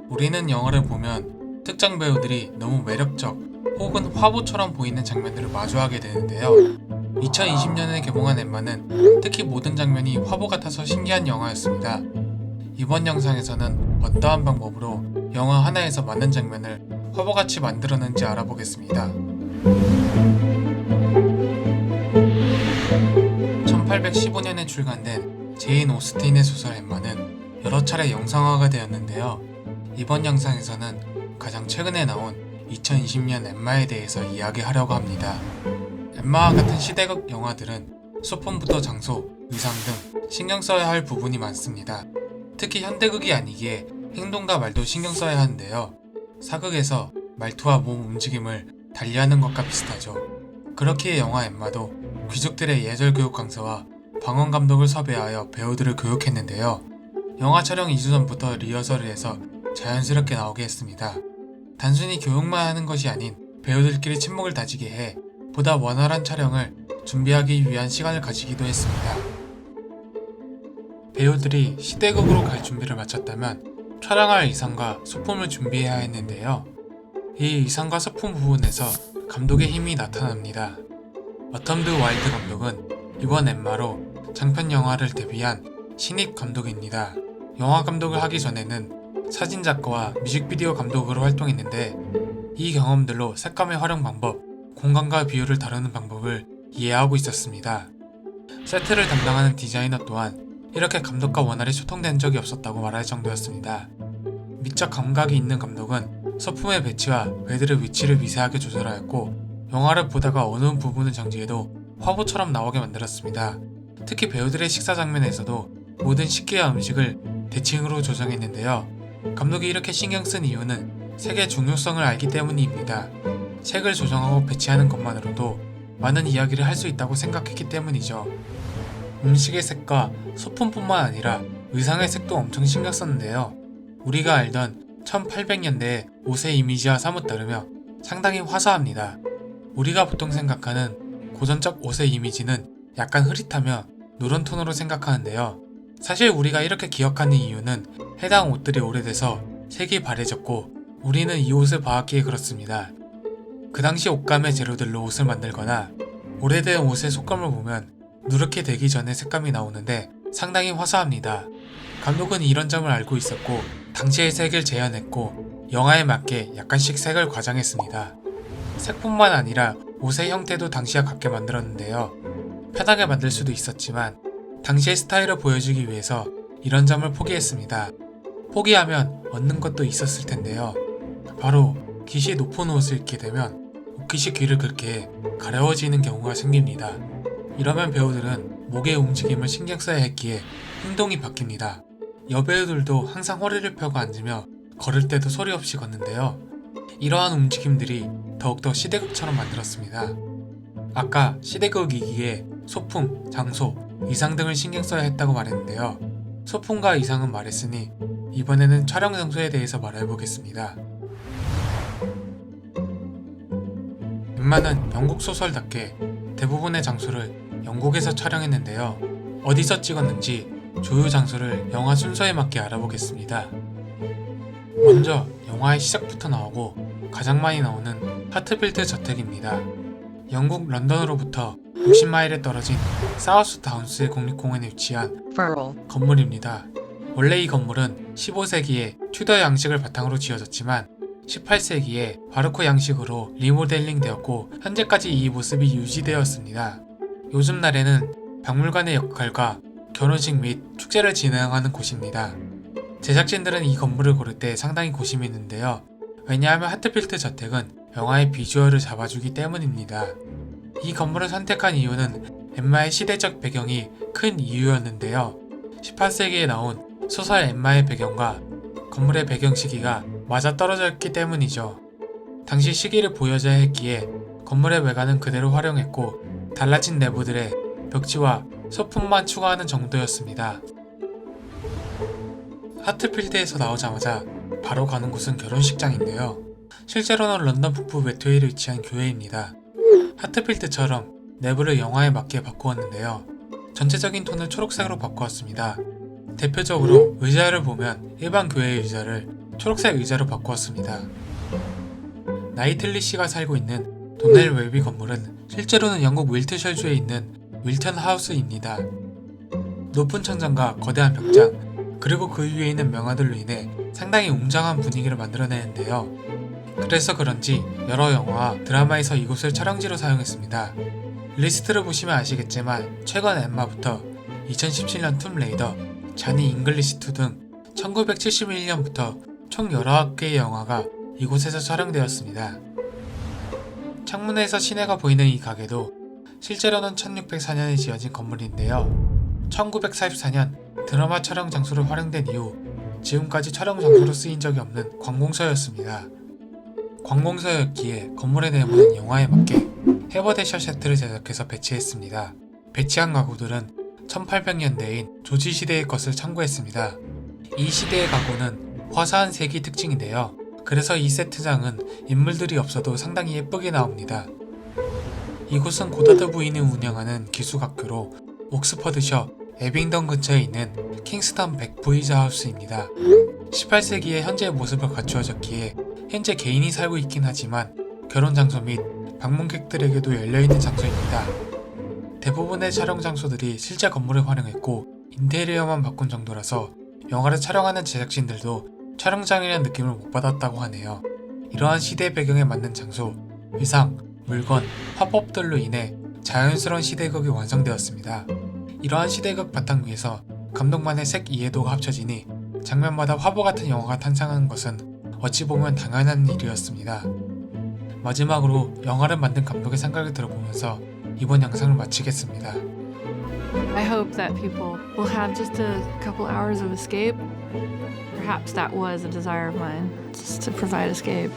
우리는 영화를 보면 특정 배우들이 너무 매력적 혹은 화보처럼 보이는 장면들을 마주하게 되는데요. 2020년에 개봉한 엠마는 특히 모든 장면이 화보 같아서 신기한 영화였습니다. 이번 영상에서는 어떠한 방법으로 영화 하나에서 많은 장면을 화보같이 만들어낸지 알아보겠습니다. 1815년에 출간된 제인 오스틴의 소설 엠마는 여러 차례 영상화가 되었는데요. 이번 영상에서는 가장 최근에 나온 2020년 엠마에 대해서 이야기하려고 합니다. 엠마와 같은 시대극 영화들은 소품부터 장소, 의상 등 신경 써야 할 부분이 많습니다. 특히 현대극이 아니기에 행동과 말도 신경 써야 하는데요. 사극에서 말투와 몸 움직임을 달리하는 것과 비슷하죠. 그렇기에 영화 엠마도 귀족들의 예절 교육 강사와 방언 감독을 섭외하여 배우들을 교육했는데요. 영화 촬영 2주 전부터 리허설을 해서 자연스럽게 나오게 했습니다. 단순히 교육만 하는 것이 아닌 배우들끼리 친목을 다지게 해 보다 원활한 촬영을 준비하기 위한 시간을 가지기도 했습니다. 배우들이 시대극으로 갈 준비를 마쳤다면 촬영할 의상과 소품을 준비해야 했는데요. 이 의상과 소품 부분에서 감독의 힘이 나타납니다. 어텀드 와일드 감독은 이번 엠마로 장편 영화를 데뷔한 신입 감독입니다. 영화 감독을 하기 전에는 사진작가와 뮤직비디오 감독으로 활동했는데 이 경험들로 색감의 활용 방법, 공간과 비율을 다루는 방법을 이해하고 있었습니다. 세트를 담당하는 디자이너 또한 이렇게 감독과 원활히 소통된 적이 없었다고 말할 정도였습니다. 미적 감각이 있는 감독은 소품의 배치와 배들의 위치를 미세하게 조절하였고 영화를 보다가 어느 부분을 정지해도 화보처럼 나오게 만들었습니다. 특히 배우들의 식사 장면에서도 모든 식기와 음식을 대칭으로 조정했는데요. 감독이 이렇게 신경 쓴 이유는 색의 중요성을 알기 때문입니다. 색을 조정하고 배치하는 것만으로도 많은 이야기를 할 수 있다고 생각했기 때문이죠. 음식의 색과 소품뿐만 아니라 의상의 색도 엄청 신경 썼는데요. 우리가 알던 1800년대의 옷의 이미지와 사뭇 다르며 상당히 화사합니다. 우리가 보통 생각하는 고전적 옷의 이미지는 약간 흐릿하며 누런 톤으로 생각하는데요. 사실 우리가 이렇게 기억하는 이유는 해당 옷들이 오래돼서 색이 바래졌고 우리는 이 옷을 봐왔기에 그렇습니다. 그 당시 옷감의 재료들로 옷을 만들거나 오래된 옷의 속감을 보면 누렇게 되기 전에 색감이 나오는데 상당히 화사합니다. 감독은 이런 점을 알고 있었고 당시의 색을 재현했고 영화에 맞게 약간씩 색을 과장했습니다. 색뿐만 아니라 옷의 형태도 당시와 같게 만들었는데요. 편하게 만들 수도 있었지만 당시의 스타일을 보여주기 위해서 이런 점을 포기했습니다. 포기하면 얻는 것도 있었을 텐데요. 바로 깃이 높은 옷을 입게 되면 옷깃이 귀를 긁게 가려워지는 경우가 생깁니다. 이러면 배우들은 목의 움직임을 신경 써야 했기에 행동이 바뀝니다. 여배우들도 항상 허리를 펴고 앉으며 걸을 때도 소리 없이 걷는데요. 이러한 움직임들이 더욱더 시대극처럼 만들었습니다. 아까 시대극이기에 소품, 장소, 의상 등을 신경 써야 했다고 말했는데요. 소품과 의상은 말했으니 이번에는 촬영 장소에 대해서 말해보겠습니다. 엠마는 영국 소설답게 대부분의 장소를 영국에서 촬영했는데요. 어디서 찍었는지 조유 장소를 영화 순서에 맞게 알아보겠습니다. 먼저 영화의 시작부터 나오고 가장 많이 나오는 하트필드 저택입니다. 영국 런던으로부터 60마일에 떨어진 사우스 다운스 국립공원에 위치한 건물입니다. 원래 이 건물은 15세기에 튜더 양식을 바탕으로 지어졌지만 18세기에 바로크 양식으로 리모델링 되었고 현재까지 이 모습이 유지되었습니다. 요즘 날에는 박물관의 역할과 결혼식 및 축제를 진행하는 곳입니다. 제작진들은 이 건물을 고를 때 상당히 고심했는데요. 왜냐하면 하트필드 저택은 영화의 비주얼을 잡아주기 때문입니다. 이 건물을 선택한 이유는 엠마의 시대적 배경이 큰 이유였는데요. 18세기에 나온 소설 엠마의 배경과 건물의 배경 시기가 맞아떨어져 있기 때문이죠. 당시 시기를 보여줘야 했기에 건물의 외관은 그대로 활용했고 달라진 내부들의 벽지와 소품만 추가하는 정도였습니다. 하트필드에서 나오자마자 바로 가는 곳은 결혼식장인데요. 실제로는 런던 북부 웨트웨이에 위치한 교회입니다. 하트필드처럼 내부를 영화에 맞게 바꾸었는데요. 전체적인 톤을 초록색으로 바꾸었습니다. 대표적으로 의자를 보면 일반 교회 의자를 초록색 의자로 바꾸었습니다. 나이틀리 씨가 살고 있는 도넬 웰비 건물은 실제로는 영국 윌트셔주에 있는 윌턴 하우스입니다. 높은 천장과 거대한 벽장, 그리고 그 위에 있는 명화들로 인해 상당히 웅장한 분위기를 만들어내는데요. 그래서 그런지 여러 영화와 드라마에서 이곳을 촬영지로 사용했습니다. 리스트를 보시면 아시겠지만 최근 엠마부터 2017년 툼 레이더, 자니 잉글리시 2 등 1971년부터 총 19개의 영화가 이곳에서 촬영되었습니다. 창문에서 시내가 보이는 이 가게도 실제로는 1604년에 지어진 건물인데요. 1944년 드라마 촬영 장소로 활용된 이후 지금까지 촬영 장소로 쓰인 적이 없는 관공서였습니다. 관공서였기에 건물의 내부는 영화에 맞게 해버대셔 세트를 제작해서 배치했습니다. 배치한 가구들은 1800년대인 조지 시대의 것을 참고했습니다. 이 시대의 가구는 화사한 색이 특징인데요. 그래서 이 세트장은 인물들이 없어도 상당히 예쁘게 나옵니다. 이곳은 고다드 부인이 운영하는 기숙학교로 옥스퍼드셔 에빙던 근처에 있는 킹스턴 백보이즈 하우스입니다. 18세기의 현재의 모습을 갖추어졌기에 현재 개인이 살고 있긴 하지만 결혼 장소 및 방문객들에게도 열려있는 장소입니다. 대부분의 촬영 장소들이 실제 건물을 활용했고 인테리어만 바꾼 정도라서 영화를 촬영하는 제작진들도 촬영장이라는 느낌을 못 받았다고 하네요. 이러한 시대 배경에 맞는 장소, 의상, 물건, 화법들로 인해 자연스러운 시대극이 완성되었습니다. 이러한 시대극 바탕 위에서 감독만의 색 이해도가 합쳐지니 장면마다 화보 같은 영화가 탄생하는 것은 어찌 보면 당연한 일이었습니다. 마지막으로 영화를 만든 감독의 생각을 들어보면서 이번 영상을 마치겠습니다. I hope that people will have just a couple hours of escape. Perhaps that was a desire of mine, just to provide escape.